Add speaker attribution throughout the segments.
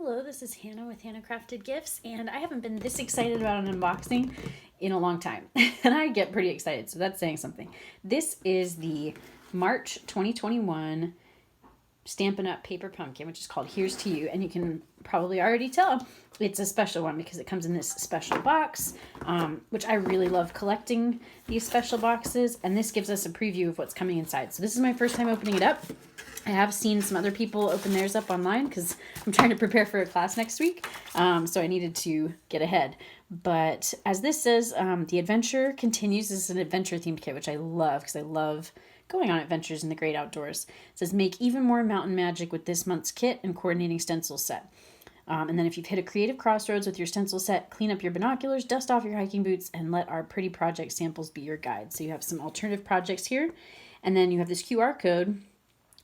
Speaker 1: Hello, this is Hannah with Hannah Crafted Gifts, and I haven't been this excited about an unboxing in a long time. And I get pretty excited, so that's saying something. This is the March 2021 Stampin' Up! Paper Pumpkin, which is called Here's to You, and you can probably already tell it's a special one because it comes in this special box, which I really love collecting these special boxes, and this gives us a preview of what's coming inside. So this is my first time opening it up. I have seen some other people open theirs up online because I'm trying to prepare for a class next week, so I needed to get ahead. But as this says, the adventure continues. This is an adventure themed kit, which I love because I love going on adventures in the great outdoors. It says, make even more mountain magic with this month's kit and coordinating stencil set. And then if you've hit a creative crossroads with your stencil set, clean up your binoculars, dust off your hiking boots, and let our pretty project samples be your guide. So you have some alternative projects here. And then you have this QR code,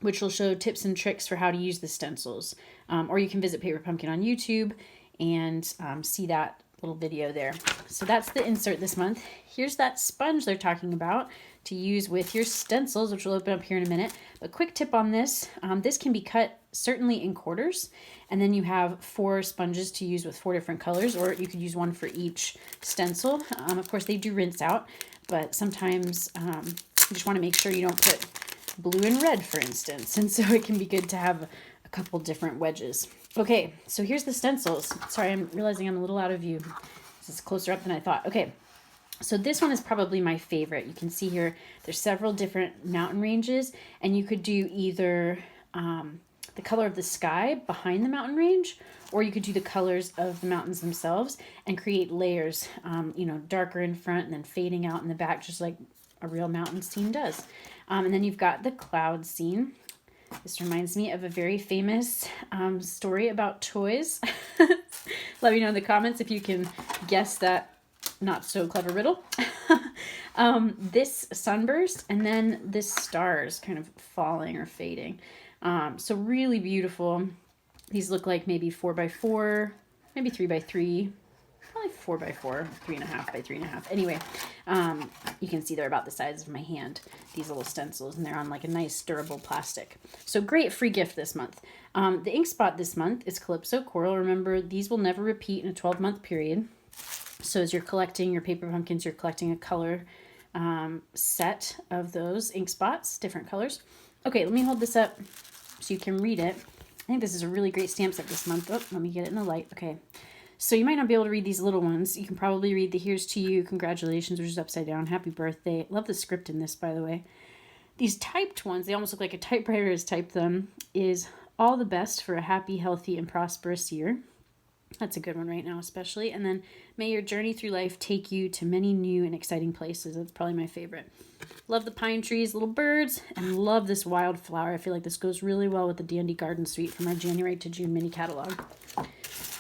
Speaker 1: which will show tips and tricks for how to use the stencils. Or you can visit Paper Pumpkin on YouTube and see that little video there. So that's the insert this month. Here's that sponge they're talking about to use with your stencils, which we'll open up here in a minute. A quick tip on this, this can be cut certainly in quarters, and then you have 4 sponges to use with 4 different colors, or you could use one for each stencil. Of course, they do rinse out, but sometimes you just want to make sure you don't put blue and red, for instance, and so it can be good to have a couple different wedges. Okay, so here's the stencils. Sorry, I'm realizing I'm a little out of view. This is closer up than I thought. Okay, so this one is probably my favorite. You can see here there's several different mountain ranges, and you could do either the color of the sky behind the mountain range, or you could do the colors of the mountains themselves and create layers, darker in front and then fading out in the back, just like a real mountain scene does. And then you've got the cloud scene. This reminds me of a very famous story about toys. Let me know in the comments if you can guess that not so clever riddle. This sunburst, and then this stars kind of falling or fading. So really beautiful. These look like maybe 4x4, maybe 3x3. Probably 4x4, 3.5 by 3.5. Anyway, you can see they're about the size of my hand, these little stencils, and they're on like a nice durable plastic. So great free gift this month. The ink spot this month is Calypso Coral. Remember, these will never repeat in a 12-month period. So as you're collecting your paper pumpkins, you're collecting a color set of those ink spots, different colors. Okay, let me hold this up so you can read it. I think this is a really great stamp set this month. Oh, let me get it in the light. Okay. So you might not be able to read these little ones. You can probably read the Here's to You, congratulations, which is upside down, happy birthday. Love the script in this, by the way. These typed ones, they almost look like a typewriter has typed them, is all the best for a happy, healthy, and prosperous year. That's a good one right now, especially. And then, may your journey through life take you to many new and exciting places. That's probably my favorite. Love the pine trees, little birds, and love this wildflower. I feel like this goes really well with the Dandy Garden Suite from our January to June mini catalog.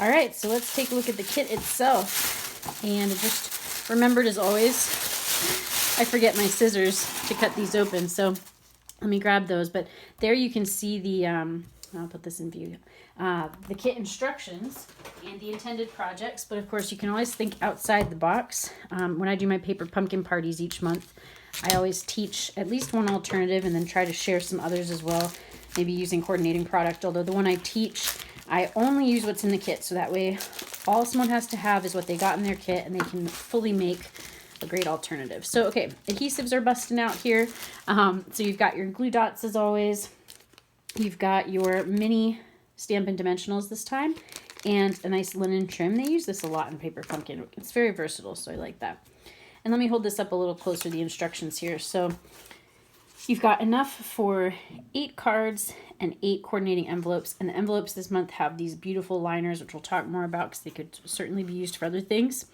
Speaker 1: All right, so let's take a look at the kit itself. And I just remembered, as always, I forget my scissors to cut these open, so let me grab those. But there you can see the, I'll put this in view, the kit instructions and the intended projects. But of course, you can always think outside the box. When I do my paper pumpkin parties each month, I always teach at least one alternative and then try to share some others as well, maybe using coordinating product. Although the one I teach, I only use what's in the kit, so that way all someone has to have is what they got in their kit, and they can fully make a great alternative. So, okay, adhesives are busting out here. So you've got your glue dots as always. You've got your mini Stampin' Dimensionals this time, and a nice linen trim. They use this a lot in Paper Pumpkin. It's very versatile, so I like that. And let me hold this up a little closer, the instructions here. So you've got enough for 8 cards and 8 coordinating envelopes. And the envelopes this month have these beautiful liners, which we'll talk more about because they could certainly be used for other things.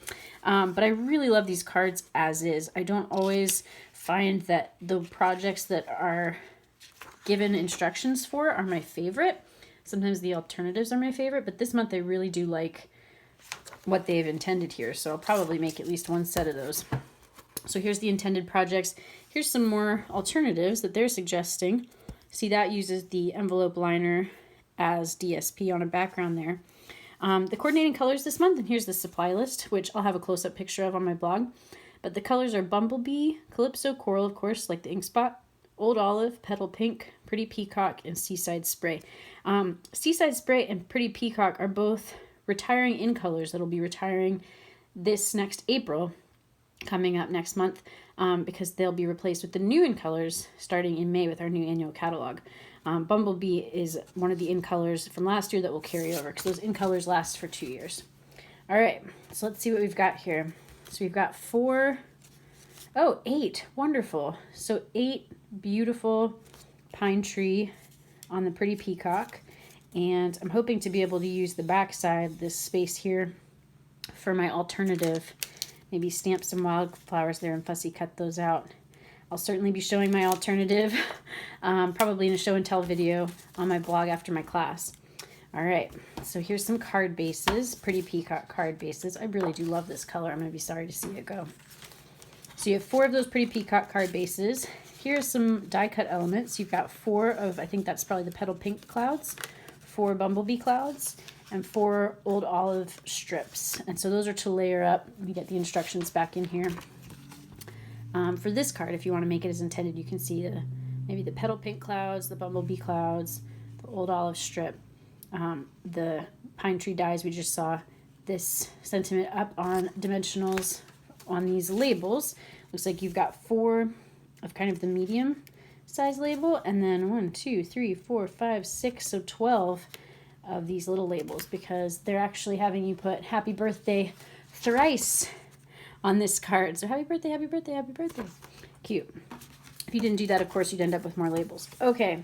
Speaker 1: But I really love these cards as is. I don't always find that the projects that are given instructions for are my favorite. Sometimes the alternatives are my favorite, but this month I really do like what they've intended here. So I'll probably make at least one set of those. So here's the intended projects. Here's some more alternatives that they're suggesting. See, that uses the envelope liner as DSP on a background there. The coordinating colors this month, and here's the supply list, which I'll have a close-up picture of on my blog. But the colors are Bumblebee, Calypso Coral, of course, like the ink spot, Old Olive, Petal Pink, Pretty Peacock, and Seaside Spray. Seaside Spray and Pretty Peacock are both retiring in colors that'll be retiring this next April, coming up next month, because they'll be replaced with the new in colors starting in May with our new annual catalog. Bumblebee is one of the in colors from last year that will carry over because those in colors last for 2 years. All right, so let's see what we've got here. So we've got 8, wonderful. So 8 beautiful pine tree on the Pretty Peacock, and I'm hoping to be able to use the back side, this space here, for my alternative. Maybe stamp some wildflowers there and fussy cut those out. I'll certainly be showing my alternative, probably in a show and tell video on my blog after my class. All right, so here's some card bases, Pretty Peacock card bases. I really do love this color. I'm gonna be sorry to see it go. So you have 4 of those Pretty Peacock card bases. Here's some die cut elements. You've got 4 of, I think that's probably the petal pink clouds, 4 bumblebee clouds, and 4 old olive strips. And so those are to layer up. Let me get the instructions back in here. For this card, if you want to make it as intended, you can see maybe the petal pink clouds, the bumblebee clouds, the old olive strip, the pine tree dies we just saw, this sentiment up on dimensionals on these labels. Looks like you've got 4 of kind of the medium size label, and then 1, 2, 3, 4, 5, 6, so 12 of these little labels, because they're actually having you put happy birthday thrice on this card. So happy birthday, happy birthday, happy birthday. Cute. If you didn't do that, of course, you'd end up with more labels. Okay,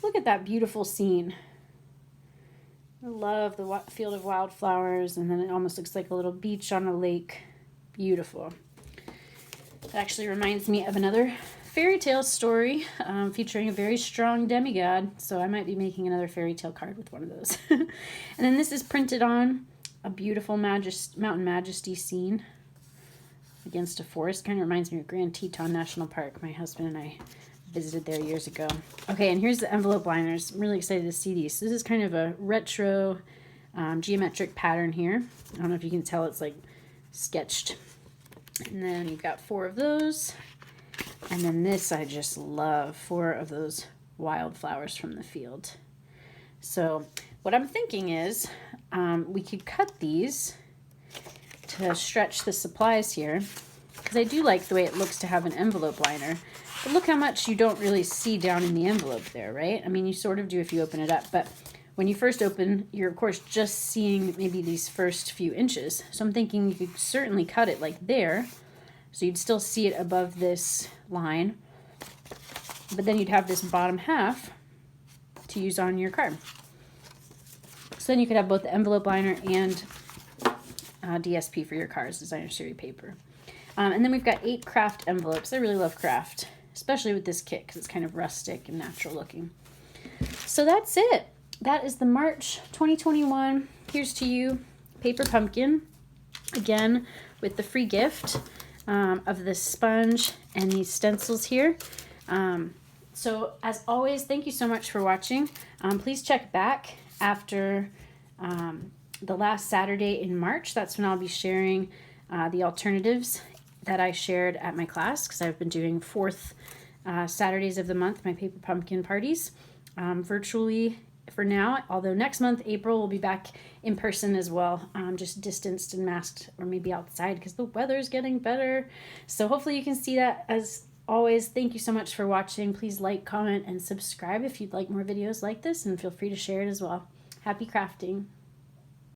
Speaker 1: look at that beautiful scene. I love the field of wildflowers, and then it almost looks like a little beach on a lake. Beautiful. It actually reminds me of another fairy tale story featuring a very strong demigod, so I might be making another fairy tale card with one of those. And then this is printed on a beautiful Mountain Majesty scene against a forest. Kind of reminds me of Grand Teton National Park. My husband and I visited there years ago. Okay, and here's the envelope liners. I'm really excited to see these. This is kind of a retro geometric pattern here. I don't know if you can tell, it's like sketched. And then you've got 4 of those. And then this I just love, 4 of those wildflowers from the field. So what I'm thinking is we could cut these to stretch the supplies here, because I do like the way it looks to have an envelope liner. But look how much you don't really see down in the envelope there, right? I mean, you sort of do if you open it up, but when you first open, you're of course just seeing maybe these first few inches. So I'm thinking you could certainly cut it like there, so you'd still see it above this line, but then you'd have this bottom half to use on your card. So then you could have both the envelope liner and DSP for your cards, designer series paper. And then we've got 8 craft envelopes. I really love craft, especially with this kit because it's kind of rustic and natural looking. So that's it. That is the March 2021 Here's to You paper pumpkin, again with the free gift of this sponge and these stencils here. So as always, thank you so much for watching. Please check back after the last Saturday in March. That's when I'll be sharing the alternatives that I shared at my class, because I've been doing 4th Saturdays of the month, my paper pumpkin parties, virtually for now, although next month, April, we'll be back in person as well, just distanced and masked, or maybe outside because the weather's getting better. So hopefully you can see that. As always, thank you so much for watching. Please like, comment, and subscribe if you'd like more videos like this, and feel free to share it as well. Happy crafting.